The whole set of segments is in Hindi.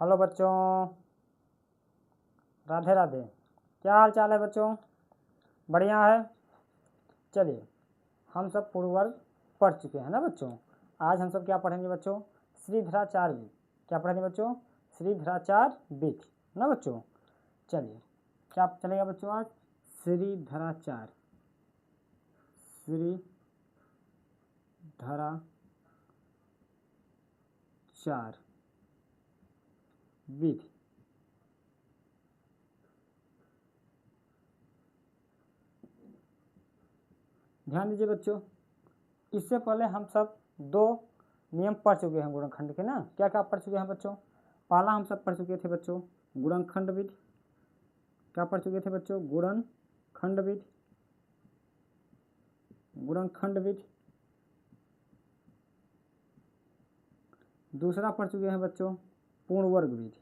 हेलो बच्चों, राधे राधे। क्या हाल चाल है बच्चों? बढ़िया है। चलिए, हम सब पूर्व वर्ग पढ़ चुके हैं ना बच्चों। आज हम सब क्या पढ़ेंगे बच्चों? श्रीधराचार्य विधि। क्या पढ़ेंगे बच्चों? श्रीधराचार्य विधि ना बच्चों। चलिए, क्या चलेगा बच्चों आज? श्रीधराचार्य विधि। ध्यान दीजिए बच्चों, इससे पहले हम सब दो नियम पढ़ चुके हैं गुणनखंड के ना। क्या क्या पढ़ चुके हैं बच्चों? पहला हम सब पढ़ चुके थे बच्चों गुणनखंड विधि। क्या पढ़ चुके थे बच्चों? गुणनखंड विधि। दूसरा पढ़ चुके हैं बच्चों पूर्ण वर्ग विधि।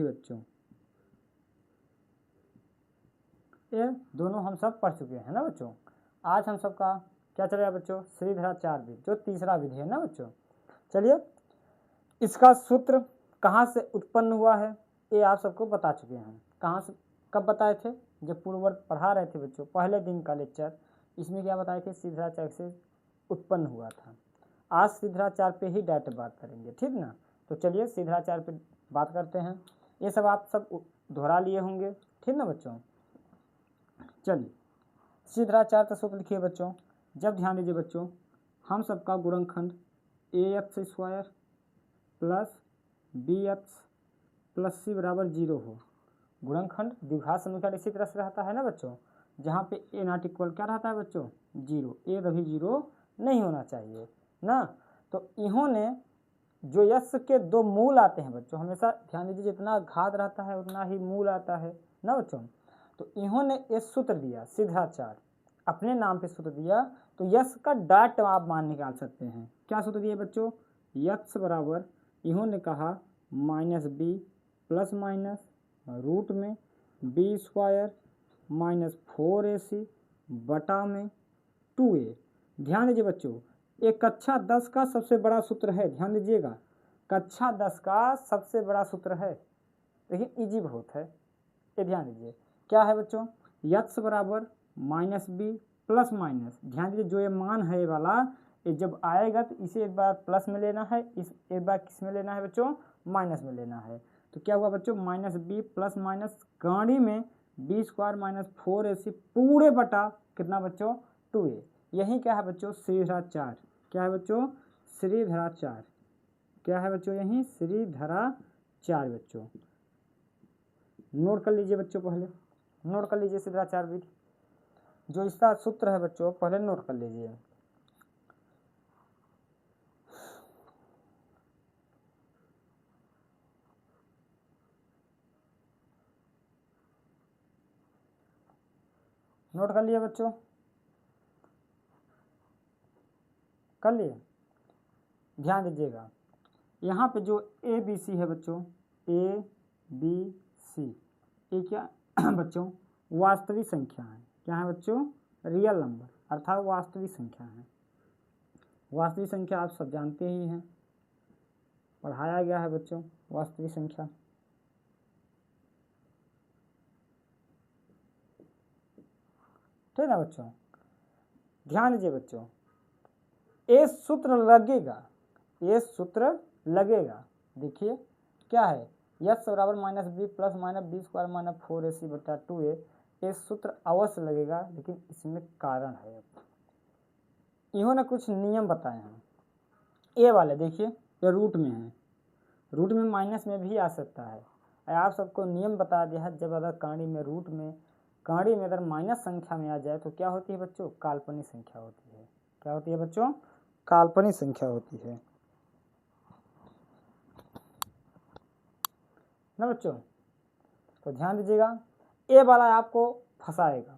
बच्चों, ये दोनों हम सब पढ़ चुके हैं ना बच्चों। आज हम सब का क्या चलेगा बच्चों? श्रीधराचार्य विधि, जो तीसरा विधि है ना बच्चों। चलिए, इसका सूत्र कहाँ से उत्पन्न हुआ है ये आप सबको बता चुके हैं। कहाँ से, कब बताए थे? जब पूर्व वर्ग पढ़ा रहे थे बच्चों, पहले दिन का लेक्चर, इसमें क्या बताए थे? श्रीधराचार्य से उत्पन्न हुआ था। आज श्रीधराचार्य पे ही डायरेक्ट बात करेंगे, ठीक ना। तो चलिए श्रीधराचार्य पे बात करते हैं। ये सब आप सब दोहरा लिए होंगे, ठीक ना बच्चों। चलिए, श्रीधराचार्य का सूत्र लिखिए बच्चों। जब ध्यान दीजिए बच्चों, हम सबका गुणनखंड ax² plus bx plus c बराबर 0 हो। गुणनखंड द्विघात समीकरण इसी तरह से रहता है ना बच्चों, जहाँ पे a नॉट इक्वल क्या रहता है बच्चों? 0। a कभी 0 नहीं होना चाहिए ना। तो इन्होंने जो यश के दो मूल आते हैं बच्चों, हमेशा ध्यान दीजिए, जितना घात रहता है उतना ही मूल आता है ना बच्चों। तो इन्होंने ये सूत्र दिया, श्रीधराचार्य अपने नाम पे सूत्र दिया। तो यश का डाट आप मान निकाल सकते हैं। क्या सूत्र दिया बच्चों? यश बराबर, इन्होंने कहा -b प्लस माइनस रूट में b² माइनस 4ac बटा में 2a। ध्यान दीजिए बच्चों, ये कक्षा 10 का सबसे बड़ा सूत्र है। ध्यान दीजिएगा, कक्षा 10 का सबसे बड़ा सूत्र है, लेकिन इजी बहुत है। ये ध्यान दीजिए, क्या है बच्चों? यक्स बराबर -b प्लस माइनस। ध्यान दीजिए, जो ये मान है ये वाला, ये जब आएगा तो इसे एक बार प्लस में लेना है, इस एक बार किस में लेना है बच्चों? माइनस में लेना है। तो क्या हुआ बच्चों? -b प्लस माइनस गाड़ी में b² माइनस 4ac पूरे बटा कितना बच्चों? 2a। यही क्या है बच्चों? श्रीधराचार्य। क्या है बच्चों? श्रीधराचार्य। क्या है बच्चों? यही श्रीधराचार्य बच्चों। नोट कर लीजिए बच्चों, पहले नोट कर लीजिए श्रीधराचार्य विधि, जो इसका सूत्र है बच्चों, पहले नोट कर लीजिए। नोट कर लिए बच्चों? कर लिए? ध्यान दीजिएगा, यहाँ पे जो ABC है बच्चों, ABC, ये क्या बच्चों? वास्तविक संख्या है। क्या है बच्चों? रियल नंबर, अर्थात वास्तविक संख्या है। वास्तविक संख्या आप सब जानते ही हैं, पढ़ाया गया है बच्चों वास्तविक संख्या। ठीक है बच्चों, ध्यान दीजिए बच्चों, ये सूत्र लगेगा, ये सूत्र लगेगा। देखिए क्या है? यस बराबर -b plus minus b² minus 4ac बटा 2a। ये सूत्र अवश्य लगेगा, लेकिन इसमें कारण है। इन्होंने कुछ नियम बताए हैं। ए वाले देखिए, ये रूट में है, रूट में माइनस में भी आ सकता है। आप सबको नियम बता दिया है, जब अगर कांडी में रूट में कांडी में अगर माइनस संख्या में आ जाए तो क्या होती है बच्चों? काल्पनिक संख्या होती है। क्या होती है बच्चों? काल्पनिक संख्या होती है ना बच्चों। तो ध्यान दीजिएगा, ए वाला आपको फंसाएगा,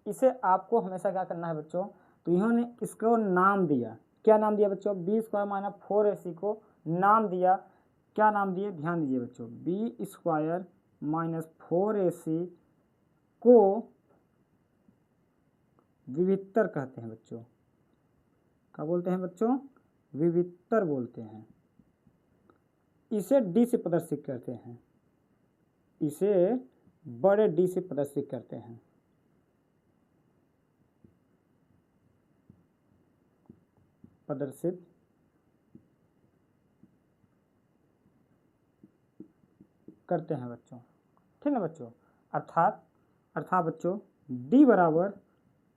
इसे आपको हमेशा क्या करना है बच्चों? तो इन्होंने इसको नाम दिया, क्या नाम दिया बच्चों? b² माइनस 4ac को नाम दिया। क्या नाम दिए? ध्यान दीजिए बच्चों, b² माइनस 4ac को विवित्तर कहते हैं बच्चों। क्या बोलते हैं बच्चों? विवित्तर बोलते हैं। इसे डी से प्रदर्शित करते हैं, इसे बड़े डी से प्रदर्शित करते हैं। प्रदर्शित करते हैं बच्चों, ठीक ना बच्चों। अर्थात बच्चों d बराबर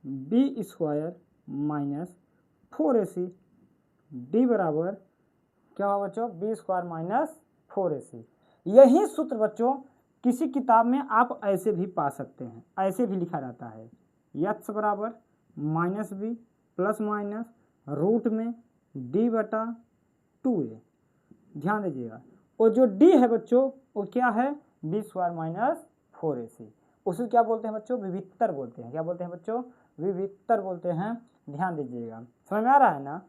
B square minus 4ac, D बराबर क्या होगा बच्चों, बी स्क्वायर माइनस 4ac। यही सूत्र बच्चों किसी किताब में आप ऐसे भी पा सकते हैं, ऐसे भी लिखा जाता है, यक्स बराबर minus b plus minus root में d बटा 2a। ध्यान दीजिएगा, और जो d है बच्चों वो क्या है, बी स्क्वायर माइनस 4ac। उसे क्या बोलते हैं बच्चों, विवित्तर बोलते हैं। क्या बोलते हैं बच्चों, विवित्तर बोलते हैं। ध्यान दीजिएगा, समझ में आ रहा है ना,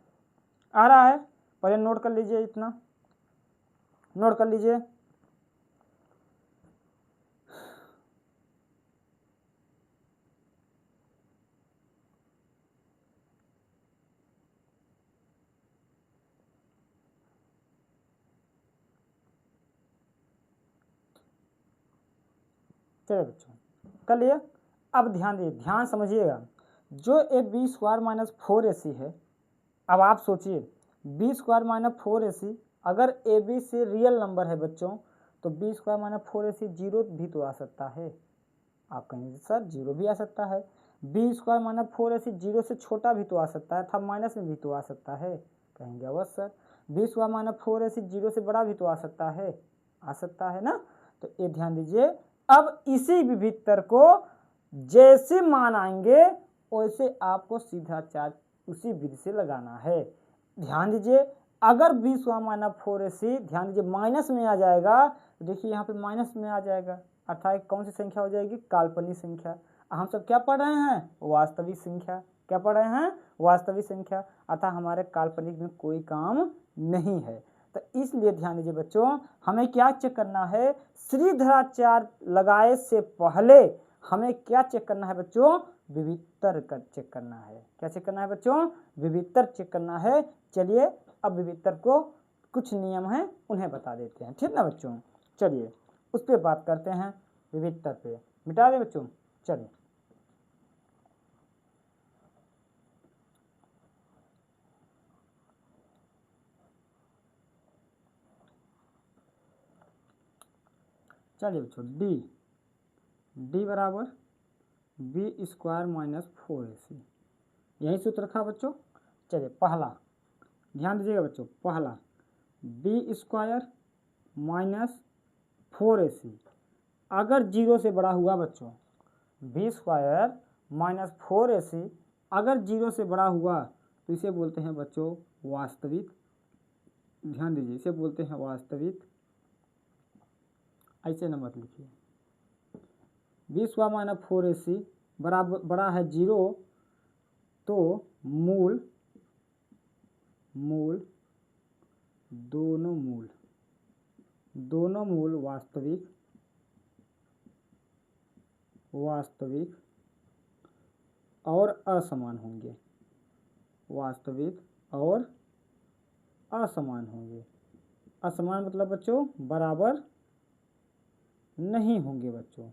आ रहा है। पहले नोट कर लीजिए, इतना नोट कर लीजिए। चलिए बच्चों कर लिए। अब ध्यान दीजिए, ध्यान समझिएगा, जो A B square minus 4ac है, अब आप सोचिए बी स्क्वायर माइनस 4ac अगर ए बी से रियल नंबर है बच्चों, तो B square minus 4ac zero भी तो आ सकता है। आप कहेंगे सर जीरो भी आ सकता है, B square minus 4ac zero से छोटा भी तो आ सकता है, था माइनस में भी तो आ सकता है। कहेंगे अवश्य sir, b square minus 4ac zero से बड़ा भी तो आ सकता है ना। तो ये ध्यान दीजिए, अब इसी विवित्तर को जैसे मान आएंगे वैसे आपको सीधा चार्ज उसी विधि से लगाना है। ध्यान दीजिए, अगर बी स्क्वायर माइनस 4ac, ध्यान दीजिए माइनस में आ जाएगा, तो देखिए यहाँ पे माइनस में आ जाएगा, अर्थात कौन सी संख्या हो जाएगी, काल्पनिक संख्या। हम सब क्या पढ़ रहे हैं, वास्तविक संख्या। क्या पढ़ रहे हैं, वास्तविक संख्या, अर्थात हमारे काल्पनिक में कोई काम नहीं है। तो इसलिए ध्यान दीजिए बच्चों, हमें क्या चेक करना है, श्रीधराचार्य लगाए से पहले हमें क्या चेक करना है बच्चों, विवित्तर का चेक करना है। क्या चेक करना है बच्चों, विवित्तर चेक करना है। चलिए अब विवित्तर को कुछ नियम हैं उन्हें बता देते हैं, ठीक ना बच्चों। चलिए उस पर बात करते हैं, विवित्तर पे। मिटा दे बच्चों, चलिए बच्चों, डी बराबर बी स्क्वायर माइनस 4ac, यही सूत्र रखा बच्चों। चलिए पहला ध्यान दीजिएगा बच्चों, पहला बी स्क्वायर माइनस 4ac अगर जीरो से बड़ा हुआ बच्चों, बी स्क्वायर माइनस 4ac अगर जीरो से बड़ा हुआ तो इसे बोलते हैं बच्चों वास्तविक। ध्यान दीजिए, इसे बोलते हैं वास्तविक। ऐसे न मत लिखिए, बी स्क्वायर माइनस 4ac बराबर बड़ा है जीरो, तो मूल दोनों मूल वास्तविक और असमान होंगे, वास्तविक और असमान होंगे। असमान मतलब बच्चों बराबर नहीं होंगे बच्चों,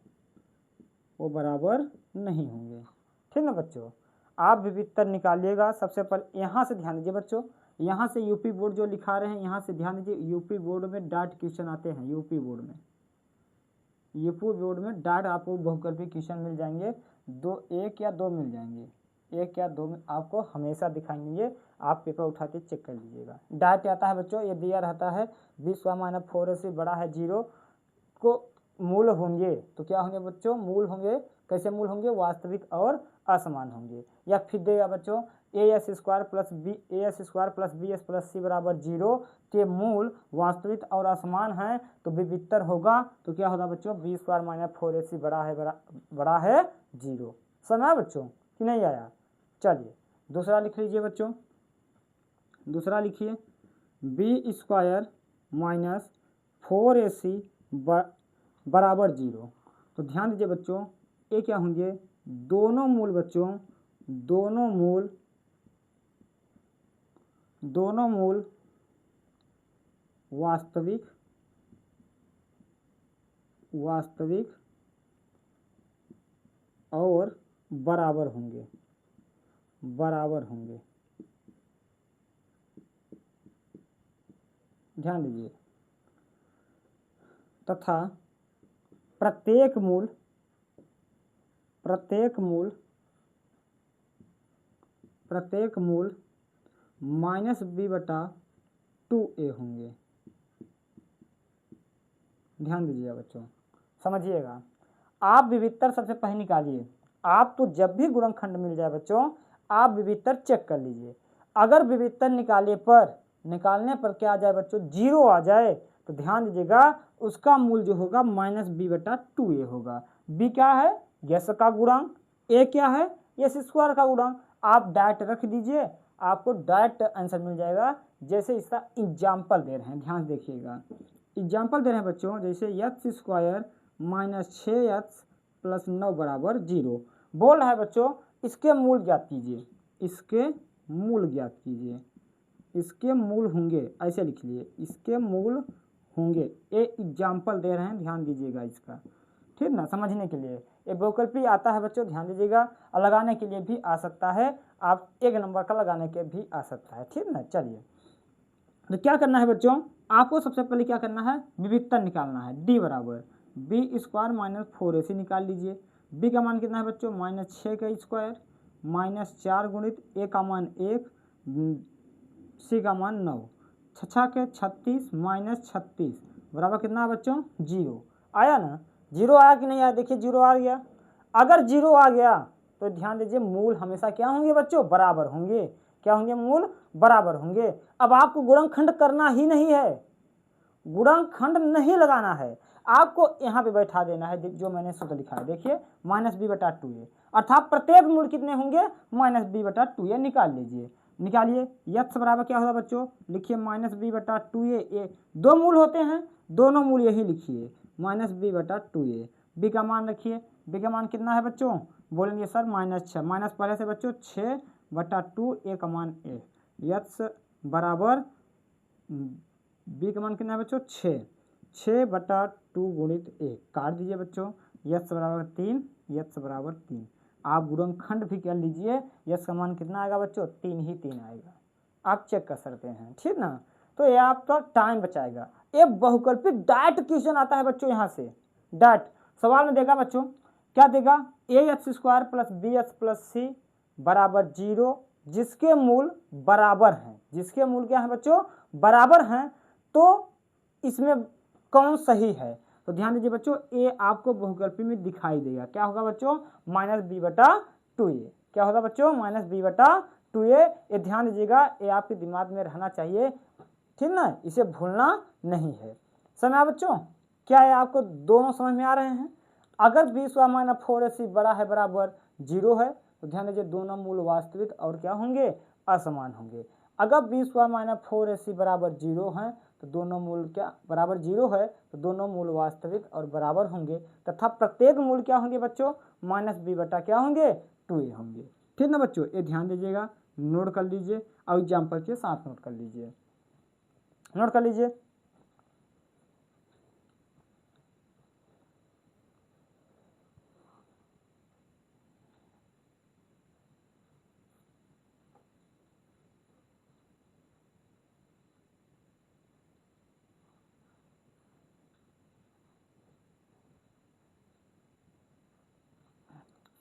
वो बराबर नहीं होंगे, ठीक ना बच्चों। आप विवित्तर निकालिएगा। सबसे पहले यहाँ से ध्यान दीजिए बच्चों, यहाँ से यूपी बोर्ड जो लिखा रहे हैं, यहाँ से ध्यान दीजिए, यूपी बोर्ड में डाट क्वेश्चन आते हैं। यूपी बोर्ड में डाट आपको बहुकल्पी क्वेश्चन मिल जाएंगे, एक या दो मिल जाएंगे, एक या दो में आपको हमेशा दिखाएंगे। ये आप पेपर उठा के चेक कर लीजिएगा। डाट आता है बच्चों, ये दिया रहता है बी स्क्वायर माइनस 4ac बड़ा है जीरो को मूल होंगे, तो क्या होंगे बच्चों, मूल होंगे। कैसे मूल होंगे, वास्तविक और असमान होंगे। या फिर देगा बच्चों A square plus B X plus C बराबर जीरो के मूल वास्तविक और असमान है, तो विवित्तर होगा। तो क्या होगा बच्चों, बी स्क्वायर माइनस 4ac बड़ा है जीरो। समझ आया बच्चों कि नहीं आया। चलिए दूसरा लिख लीजिए बच्चों, दूसरा लिखिए बी स्क्वायर माइनस 4ac बराबर जीरो। तो ध्यान दीजिए बच्चों, ये क्या होंगे, दोनों मूल बच्चों, दोनों मूल दोनों मूल वास्तविक और बराबर होंगे ध्यान दीजिए, तथा प्रत्येक मूल -b/2a होंगे। ध्यान दीजिएगा बच्चों, समझिएगा। आप विविधतर सबसे पहले निकालिए। आप तो जब भी गुणनखंड मिल जाए बच्चों, आप विविधतर चेक कर लीजिए। अगर विविधतर निकालने पर क्या आ जाए बच्चों, 0 आ जाए, तो ध्यान दीजिएगा उसका मूल जो होगा -b/2a होगा। b क्या है, यस का गुणांक, a क्या है, यस स्क्वायर का गुणांक। आप डायरेक्ट रख दीजिए, आपको डायरेक्ट आंसर मिल जाएगा। जैसे इसका एग्जाम्पल दे रहे हैं, ध्यान देखिएगा। एग्जाम्पल दे रहे हैं बच्चों, जैसे x² - 6x + 9 = 0 बोल रहा है बच्चों। इसके मूल ज्ञात कीजिए, इसके मूल होंगे, ऐसे लिख लिए, इसके मूल होंगे। ये एग्जाम्पल दे रहे हैं, ध्यान दीजिएगा इसका, ठीक ना, समझने के लिए। ये बहुकल्पी आता है बच्चों, ध्यान दीजिएगा, और लगाने के लिए भी आ सकता है। आप 1 नंबर का लगाने के भी आ सकता है, ठीक ना। चलिए, तो क्या करना है बच्चों, आपको सबसे पहले क्या करना है, विविधतर निकालना है। d = b² - 4ac निकाल लीजिए। b का मान कितना है बच्चों, -6 का स्क्वायर, -4 गुणित a का मान 1, c का मान 9, 6 के 36 -36 बराबर कितना है बच्चों, 0 आया ना। 0 आया कि नहीं आया, देखिए 0 आ गया। अगर 0 आ गया तो ध्यान दीजिए मूल हमेशा क्या होंगे बच्चों, बराबर होंगे। क्या होंगे, मूल बराबर होंगे। अब आपको गुणनखंड करना ही नहीं है, गुणनखंड नहीं लगाना है, आपको यहाँ पे बैठा देना है जो मैंने सूत्र लिखा है, देखिए -b/2a, अर्थात प्रत्येक मूल कितने होंगे, -b/2a निकाल लीजिए। निकालिए, x बराबर क्या होगा बच्चों, लिखिए -b/2a। 2 मूल होते हैं, दोनों मूल यही लिखिए, -b/2a। b का मान रखिए, b का मान कितना है बच्चों, बोलेंगे सर -6, माइनस पहले से बच्चों 6/2, a का मान 1, x बराबर b का मान कितना है बच्चों, 6/2 गुणित 1 काट दीजिए बच्चों, x बराबर 3, x बराबर 3। आप गुणनखंड भी कर लीजिए, x का मान कितना आएगा बच्चों, 3 ही 3 आएगा। आप चेक कर सकते हैं, ठीक ना। तो ये आपका टाइम बचाएगा। एक बहुकल्पित डायरेक्ट क्वेश्चन आता है बच्चों, यहाँ से डायरेक्ट सवाल में देगा बच्चों, क्या देगा, ax² + bx + c = 0, जिसके मूल बराबर हैं। जिसके मूल क्या है बच्चों, बराबर हैं, तो इसमें कौन सही है। तो ध्यान दीजिए बच्चों, ए आपको बहुकल्पी में दिखाई देगा, क्या होगा बच्चों, -b/2a। क्या होगा बच्चों, -b/2a। ये ध्यान दीजिएगा, ये आपके दिमाग में रहना चाहिए, ठीक ना, इसे भूलना नहीं है। समझ आया बच्चों, क्या है, आपको दोनों समझ में आ रहे हैं। अगर b² - 4ac बड़ा है बराबर 0 है, तो ध्यान दीजिए दोनों मूल वास्तविक और क्या होंगे, असमान होंगे। अगर b² - 4ac बराबर 0 है, तो दोनों मूल क्या बराबर 0 है, तो दोनों मूल वास्तविक और बराबर होंगे, तथा प्रत्येक मूल क्या होंगे बच्चों, -b/ क्या होंगे, 2a होंगे, ठीक ना बच्चों। ये ध्यान दीजिएगा, नोट कर लीजिए, और एग्जाम्पल के साथ नोट कर लीजिए, नोट कर लीजिए।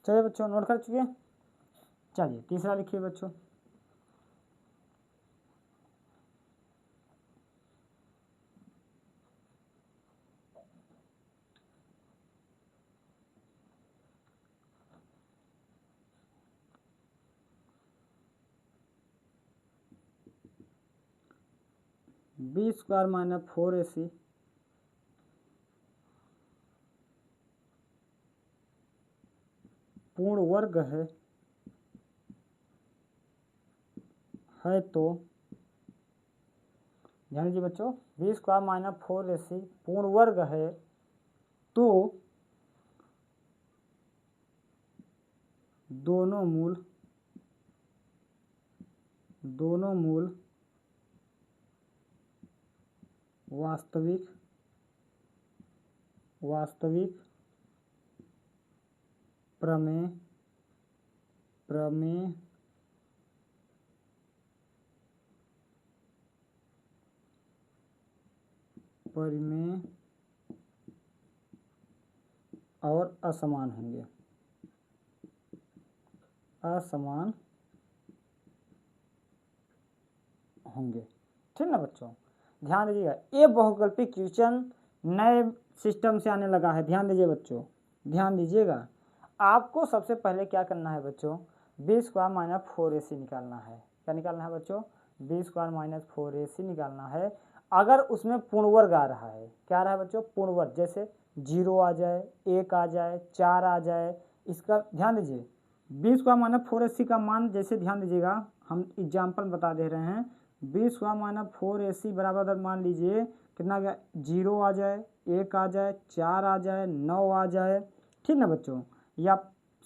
चलिए बच्चों, नोट कर चुके, चलिए तीसरा लिखिए बच्चों। b² - 4ac पूर्ण वर्ग है तो ध्यान दीजिए बच्चों, b² - 4ac पूर्ण वर्ग है, तो दोनों मूल वास्तविक प्रमेय परिमेय और असमान होंगे, ठीक ना बच्चों। ध्यान दीजिएगा, ये बहुकल्पिक क्वेश्चन नए सिस्टम से आने लगा है। ध्यान दीजिए बच्चों, ध्यान दीजिएगा। आपको सबसे पहले क्या करना है बच्चों, बी स्क्वायर माइनस 4ac निकालना है। क्या निकालना है बच्चों, बी स्क्वायर माइनस 4ac निकालना है। अगर उसमें पूर्ण वर्ग आ रहा है, क्या आ रहा है बच्चों, पूर्ण वर्ग, जैसे 0 आ जाए, 1 आ जाए, 4 आ जाए, इसका ध्यान दीजिए। बी स्क्वायर माइनस 4ac का मान, जैसे ध्यान दीजिएगा, हम एग्जाम्पल बता दे रहे हैं। बी स्क्वायर माइनस 4ac बराबर मान लीजिए कितना गया, 0 आ जाए, 1 आ जाए, 4 आ जाए, 9 आ जाए, ठीक ना बच्चों, या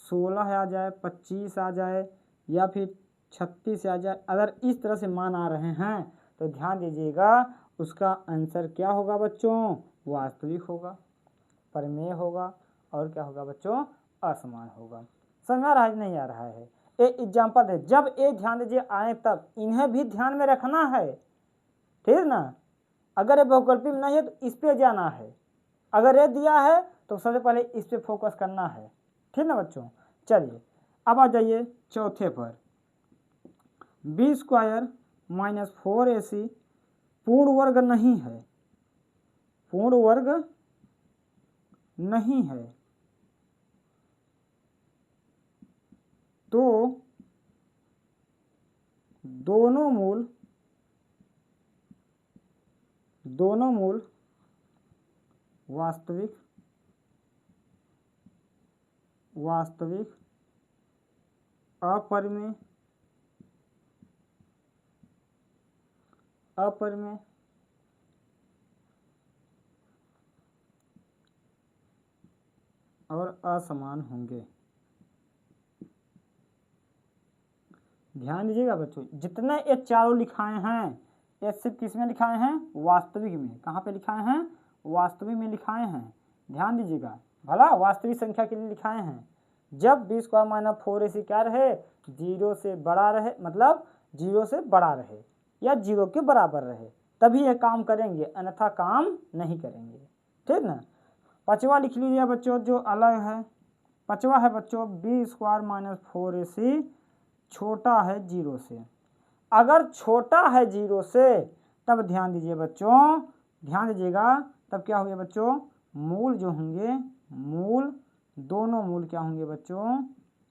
16 आ जाए, 25 आ जाए, या फिर 36 आ जाए। अगर इस तरह से मान आ रहे हैं तो ध्यान दीजिएगा, उसका आंसर क्या होगा बच्चों, वास्तविक होगा, परिमेय होगा, और क्या होगा बच्चों, असमान होगा। समझ आ रहा है नहीं आ रहा है। एक एग्जाम्पल है, जब ये ध्यान दीजिए आए तब इन्हें भी ध्यान में रखना है, ठीक ना। अगर ये बहुकल्पी में नहीं है तो इस पे जाना है, अगर ये दिया है तो सबसे पहले इस पे फोकस करना है, ठीक ना बच्चों। चलिए अब आ जाइए चौथे पर। बी स्क्वायर माइनस 4ac पूर्ण वर्ग नहीं है, पूर्ण वर्ग नहीं है, तो दोनों मूल वास्तविक अपरिमेय और असमान होंगे। ध्यान दीजिएगा बच्चों, जितने ये चारों लिखाए हैं ये सिर्फ किस में लिखाए हैं, वास्तविक में। कहाँ पे लिखाए हैं, वास्तविक में लिखाए हैं। ध्यान दीजिएगा, भला वास्तविक संख्या के लिए लिखाए हैं। जब बी स्क्वायर माइनस 4ac क्या रहे, 0 से बड़ा रहे, मतलब 0 से बड़ा रहे या 0 के बराबर रहे, तभी ये काम करेंगे, अन्यथा काम नहीं करेंगे, ठीक ना। पांचवा लिख लीजिए बच्चों जो अलग है। पांचवा है बच्चों, बी स्क्वायर माइनस 4ac छोटा है 0 से। अगर छोटा है 0 से तब ध्यान दीजिए बच्चों, ध्यान दीजिएगा, तब क्या होंगे बच्चों, मूल जो होंगे, मूल दोनों मूल क्या होंगे बच्चों,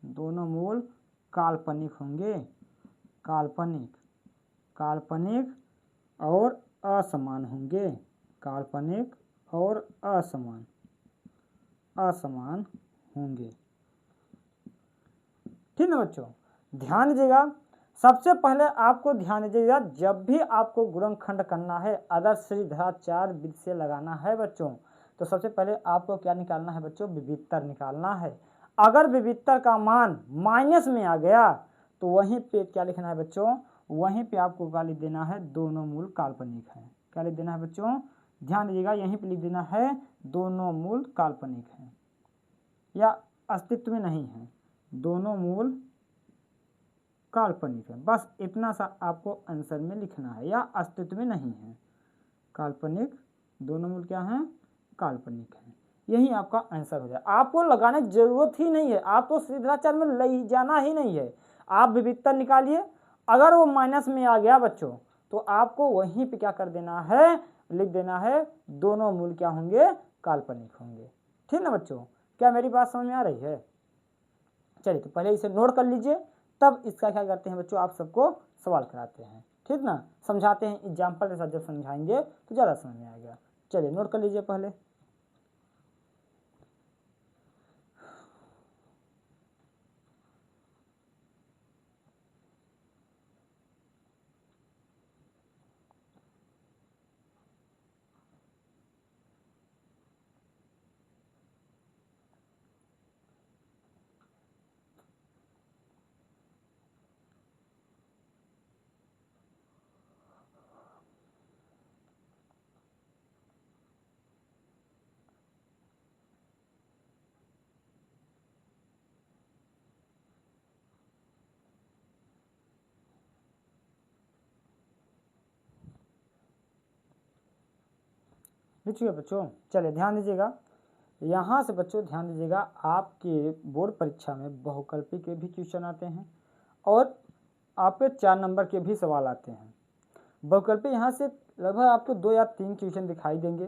दोनों मूल काल्पनिक होंगे, काल्पनिक और असमान होंगे, काल्पनिक और असमान होंगे, ठीक है बच्चों। ध्यान दीजिएगा, सबसे पहले आपको ध्यान दीजिएगा, जब भी आपको गुणनखंड करना है, अगर श्रीधराचार्य विधि से लगाना है बच्चों, तो सबसे पहले आपको क्या निकालना है बच्चों, विविधतर निकालना है। अगर विविधतर का मान माइनस में आ गया तो वहीं पे क्या लिखना है बच्चों, वहीं पे आपको क्या लिख देना है, दोनों मूल काल्पनिक है। क्या लिख देना है बच्चों, ध्यान दीजिएगा, यहीं पे लिख देना है दोनों मूल काल्पनिक है या अस्तित्व में नहीं है, दोनों मूल काल्पनिक है। बस इतना सा आपको आंसर में लिखना है, या अस्तित्व में नहीं है, काल्पनिक, दोनों मूल क्या हैं, काल्पनिक है। यही आपका आंसर हो जाए, आपको लगाने की जरूरत ही नहीं है, आपको श्रीधराचार्य में ले जाना ही नहीं है। आप विविधता निकालिए, अगर वो माइनस में आ गया बच्चों तो आपको वहीं पे क्या कर देना है, लिख देना है दोनों मूल क्या होंगे, काल्पनिक होंगे, ठीक ना बच्चों। क्या मेरी बात समझ में आ रही है। चलिए तो पहले इसे नोट कर लीजिए, तब इसका क्या करते हैं बच्चों, आप सबको सवाल कराते हैं, ठीक ना, समझाते हैं। एग्जाम्पल के साथ जब समझाएंगे तो ज़्यादा समझ में आएगा। चलिए नोट कर लीजिए पहले। लिख चुके बच्चों। चलिए ध्यान दीजिएगा, यहाँ से बच्चों ध्यान दीजिएगा, आपके बोर्ड परीक्षा में बहुकल्पी के भी क्वेश्चन आते हैं और आपके 4 नंबर के भी सवाल आते हैं। बहुकल्पी यहाँ से लगभग आपको 2 या 3 क्वेश्चन दिखाई देंगे,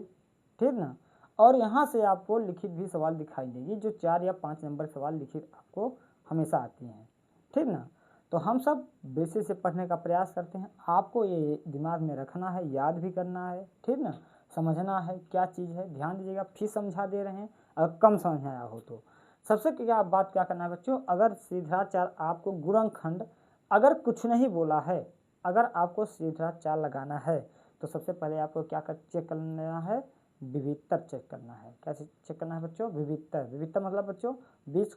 ठीक ना, और यहाँ से आपको लिखित भी सवाल दिखाई देंगे, जो 4 या 5 नंबर सवाल लिखित आपको हमेशा आती हैं, ठीक ना। तो हम सब बेसिक से पढ़ने का प्रयास करते हैं, आपको ये दिमाग में रखना है, याद भी करना है, ठीक ना, समझना है क्या चीज़ है। ध्यान दीजिएगा, फिर समझा दे रहे हैं, अगर कम समझ आया हो तो सबसे क्या बात क्या करना है बच्चों, अगर सीधाचार आपको गुणनखंड अगर कुछ नहीं बोला है, अगर आपको सीधाचार लगाना है तो सबसे पहले आपको क्या चेक करना है, विविधता चेक करना है। क्या चेक करना है बच्चों, विविधता। विविधता मतलब बच्चों b² -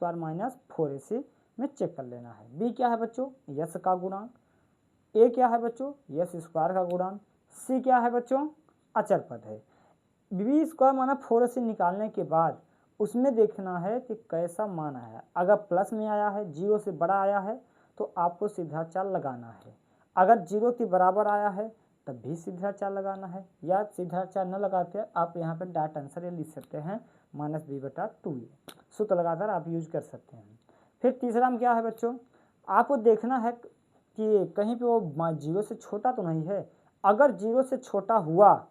4ac में चेक कर लेना है। b क्या है बच्चों, यश का गुणांक, a क्या है बच्चों, यश स्क्वायर का गुणांक, c क्या है बच्चों, अचर पद है। b² - 4ac निकालने के बाद उसमें देखना है कि कैसा मान आया है। अगर प्लस में आया है, 0 से बड़ा आया है तो आपको सीधाचार लगाना है। अगर 0 के बराबर आया है तब भी सीधाचार लगाना है, या सीधाचार न लगाते आप यहाँ पर डायरेक्ट आंसर ये लिख सकते हैं -b/2a, सूत्र लगाकर आप यूज कर सकते हैं। फिर तीसरा में क्या है बच्चों, आपको देखना है कि कहीं पे वो 0 से छोटा तो नहीं है। अगर 0 से छोटा हुआ,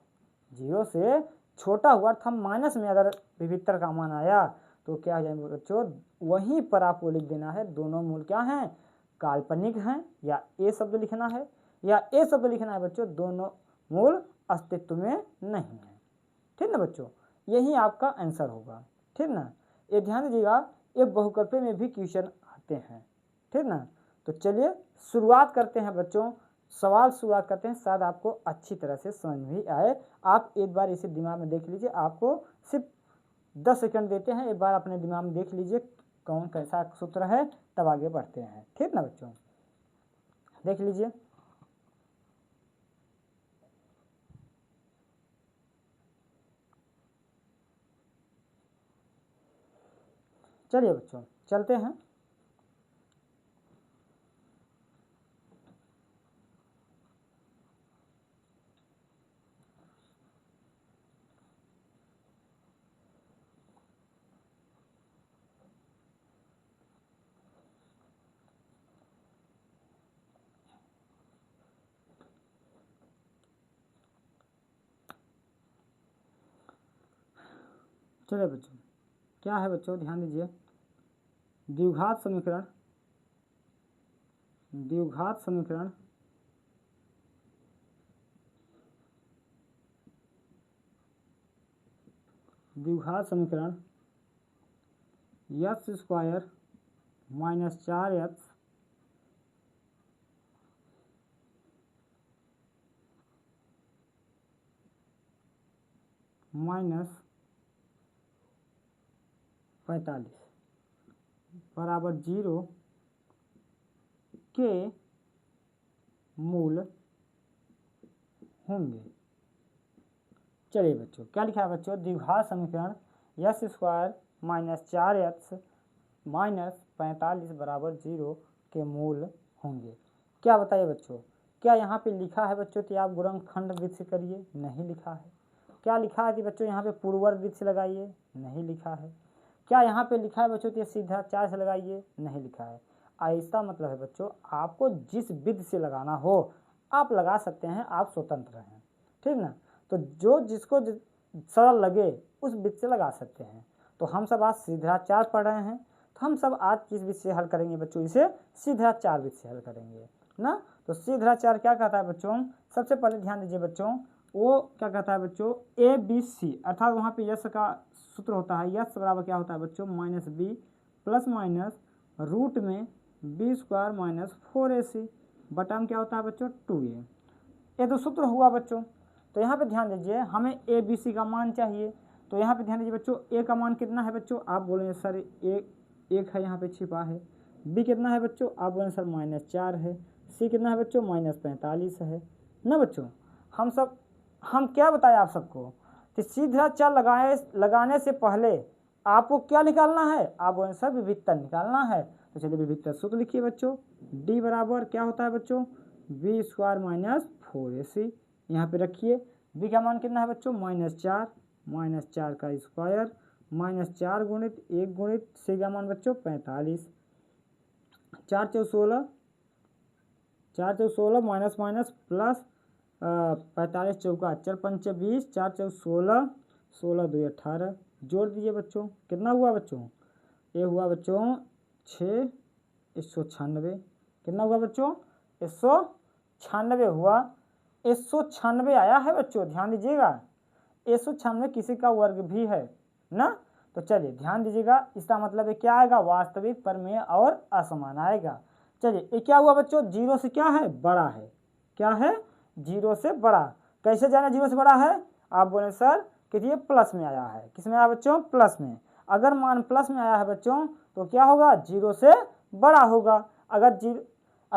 0 से छोटा हुआ था, माइनस में अगर विविधता का मान आया तो क्या हो जाएगा बच्चों, वहीं पर आपको लिख देना है दोनों मूल क्या हैं, काल्पनिक हैं, या ए शब्द लिखना है, या ए शब्द लिखना है बच्चों, दोनों मूल अस्तित्व में नहीं है, ठीक ना बच्चों, यही आपका आंसर होगा, ठीक ना। ये ध्यान दीजिएगा, ये बहुकल्पी में भी क्वेश्चन आते हैं, ठीक ना। तो चलिए शुरुआत करते हैं बच्चों, सवाल शुरुआत करते हैं, शायद आपको अच्छी तरह से समझ भी आए। आप एक बार इसे दिमाग में देख लीजिए, आपको सिर्फ 10 सेकंड देते हैं, एक बार अपने दिमाग में देख लीजिए कौन कैसा सूत्र है, तब आगे बढ़ते हैं, ठीक ना बच्चों, देख लीजिए। चलिए बच्चों चलते हैं। चलिए बच्चों, क्या है बच्चों, ध्यान दीजिए, द्विघात समीकरण, द्विघात समीकरण द्विघात समीकरण x² - 4x -45 बराबर 0 के मूल होंगे। चलिए बच्चों, क्या लिखा है बच्चों, द्विघात समीकरण x² - 4x -45 बराबर 0 के मूल होंगे। क्या बताइए बच्चों, क्या यहाँ पे लिखा है बच्चों कि आप गुणनखंड वृत्त से करिए, नहीं लिखा है। क्या लिखा है कि बच्चों यहाँ पे पूर्ववर्त वृत्त से लगाइए, नहीं लिखा है। क्या यहाँ पे लिखा है बच्चों कि सीधाचार से लगाइए, नहीं लिखा है। ऐसा मतलब है बच्चों, आपको जिस विधि से लगाना हो आप लगा सकते हैं, आप स्वतंत्र हैं, ठीक ना। तो जो जिसको सरल लगे उस विधि से लगा सकते हैं। तो हम सब आज सीधाचार पढ़ रहे हैं, तो हम सब आज किस विधि से हल करेंगे बच्चों, इसे सीधाचार विधि से हल करेंगे ना। तो सीधाचार क्या कहता है बच्चों, सबसे पहले ध्यान दीजिए बच्चों, वो क्या कहता है बच्चों, ABC, अर्थात वहाँ पे यश का सूत्र होता है, यश बराबर क्या होता है बच्चों, -b ± रूट में b² - 4ac बटा में क्या होता है बच्चों, 2a। ये तो सूत्र हुआ बच्चों। तो यहाँ पे ध्यान दीजिए, हमें ABC का मान चाहिए, तो यहाँ पे ध्यान दीजिए बच्चों, a का मान कितना है बच्चों, आप बोलेंगे सर एक है यहाँ पे छिपा है। b कितना है बच्चों, आप बोलेंगे सर -4 है। c कितना है बच्चों, -45 है ना बच्चों। हम क्या बताएं आप सबको कि सीधाचार लगाने से पहले आपको क्या निकालना है, आप बोलेंगे सर विविधता निकालना है। तो चलिए विविधता सूत्र लिखिए बच्चों, d बराबर क्या होता है बच्चों, b² - 4ac, यहाँ पे रखिए बी का मान कितना है बच्चों -4, -4 का स्क्वायर -4 गुणित 1 गुणित सी का मान बच्चों 45, 4 चौ 16, 4 चौ 16 माइनस माइनस प्लस 45 चौका 4 पंचे 20, 4 चौ 16, 16 2 18, जोड़ दीजिए बच्चों, कितना हुआ बच्चों, ये हुआ बच्चों 6 196, कितना हुआ बच्चों 196 हुआ, 196 आया है बच्चों, ध्यान दीजिएगा 196 किसी का वर्ग भी है ना। तो चलिए ध्यान दीजिएगा, इसका मतलब है क्या आएगा, वास्तविक, परिमेय और असमान आएगा। चलिए ये क्या हुआ बच्चों, जीरो से क्या है, बड़ा है, क्या है, जीरो से बड़ा। कैसे जाना जीरो से बड़ा है, आप बोले सर कि ये प्लस में आया है, किस में आया बच्चों, प्लस में। अगर मान प्लस में आया है बच्चों तो क्या होगा, जीरो से बड़ा होगा। अगर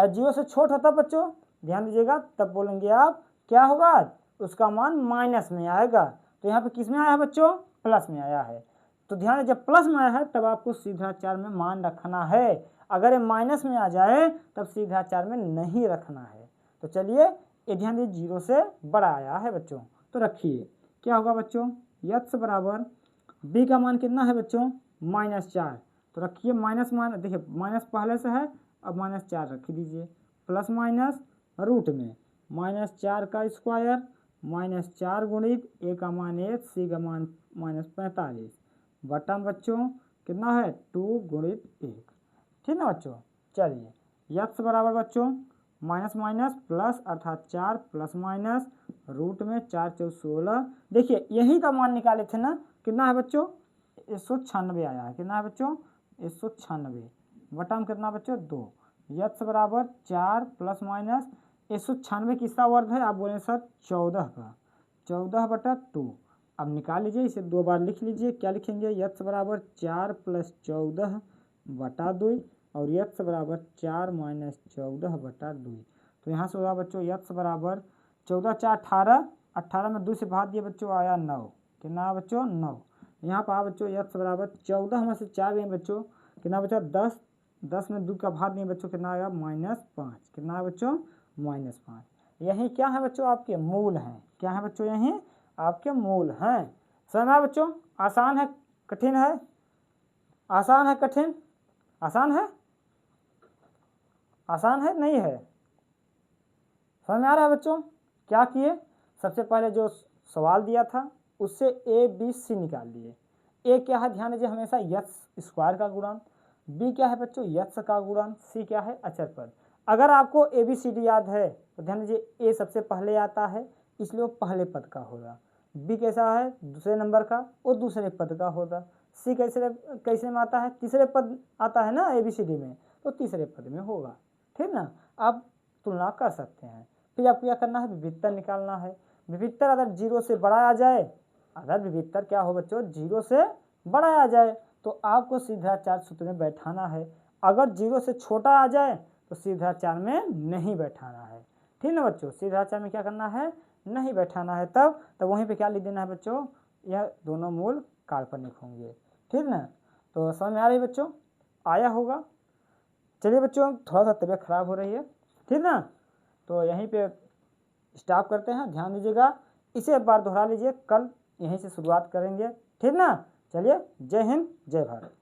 जीरो से छोटा होता बच्चों, ध्यान दीजिएगा, तब बोलेंगे आप क्या होगा, उसका मान माइनस में आएगा। तो यहाँ पे किस में आया है बच्चों, प्लस में आया है। तो ध्यान, जब प्लस में आया है तब आपको सीधा 4 में मान रखना है, अगर ये माइनस में आ जाए तब सीधा 4 में नहीं रखना है। तो चलिए ये ध्यान दीजिए, जीरो से बड़ा आया है बच्चों, तो रखिए क्या होगा बच्चों, यक्स बराबर बी का मान कितना है बच्चों, -4, तो रखिए माइनस देखिए माइनस पहले से है, अब -4 रख दीजिए, प्लस माइनस रूट में -4 का स्क्वायर -4 गुणित ए का मान 1 सी का मान -45 बटा बच्चों कितना है 2 गुणित 1, ठीक ना बच्चों। चलिए यक्स बराबर बच्चों माइनस माइनस प्लस अर्थात 4 प्लस माइनस रूट में 4 चौ 16, देखिए यही का मान निकाले थे ना, कितना है बच्चों 196 आया है, कितना है बच्चों 196 बटा में कितना बच्चों 2, यक्स बराबर 4 प्लस माइनस 196 किसका वर्ग है, आप बोले सर 14 का, 14 बटा 2। अब निकाल लीजिए, इसे 2 बार लिख लीजिए, क्या लिखेंगे, यक्स बराबर 4 प्लस 14 बटा 2 और यक्स बराबर 4 माइनस 14 बटा 2। तो यहाँ से होगा बच्चों यक्स बराबर 14 4 18, 18 में 2 से भाग दिए बच्चों आया 9, कितना आया बच्चों 9। यहाँ पर आया बच्चों यक्स बराबर 14 में से 4 गए बच्चों, कितना बचा 10, 10 में 2 का भाग दिए बच्चों, कितना आया -5, कितना है बच्चों -5। यही क्या है बच्चों, आपके मूल हैं, क्या है बच्चों, यही आपके मूल हैं। समझ में आया बच्चों, आसान है कठिन है, आसान है कठिन, आसान है, आसान है नहीं है, समझ में आ रहा है बच्चों। क्या किए, सबसे पहले जो सवाल दिया था उससे ए बी सी निकाल लिए। ए क्या है, ध्यान दीजिए हमेशा यक्स स्क्वायर का गुणन, बी क्या है बच्चों यक्स का गुणन, सी क्या है अचर पद। अगर आपको ए बी सी डी याद है तो ध्यान दीजिए ए सबसे पहले आता है इसलिए वो पहले पद का होगा, बी कैसा है दूसरे नंबर का, वो दूसरे पद का होगा, सी कैसे में आता है, तीसरे पद आता है ना ए बी सी डी में, तो तीसरे पद में होगा, ठीक ना। आप तुलना कर सकते हैं। फिर आपको क्या करना है, विविधतर निकालना है। विविधतर अगर जीरो से बड़ा आ जाए, अगर विविधतर क्या हो बच्चों जीरो से बड़ा आ जाए तो आपको सीधा 4 सूत्र में बैठाना है, अगर जीरो से छोटा आ जाए तो सीधा 4 में नहीं बैठाना है, ठीक ना बच्चों। सीधा 4 में क्या करना है, नहीं बैठाना है, तब वहीं पे क्या लिख देना है बच्चों, यह दोनों मूल काल्पनिक होंगे, ठीक ना। तो समझ में आ रही है बच्चों, आया होगा। चलिए बच्चों थोड़ा सा तबीयत खराब हो रही है, ठीक ना, तो यहीं पे स्टॉप करते हैं, ध्यान दीजिएगा, इसे एक बार दोहरा लीजिए, कल यहीं से शुरुआत करेंगे, ठीक ना। चलिए जय हिंद जय भारत।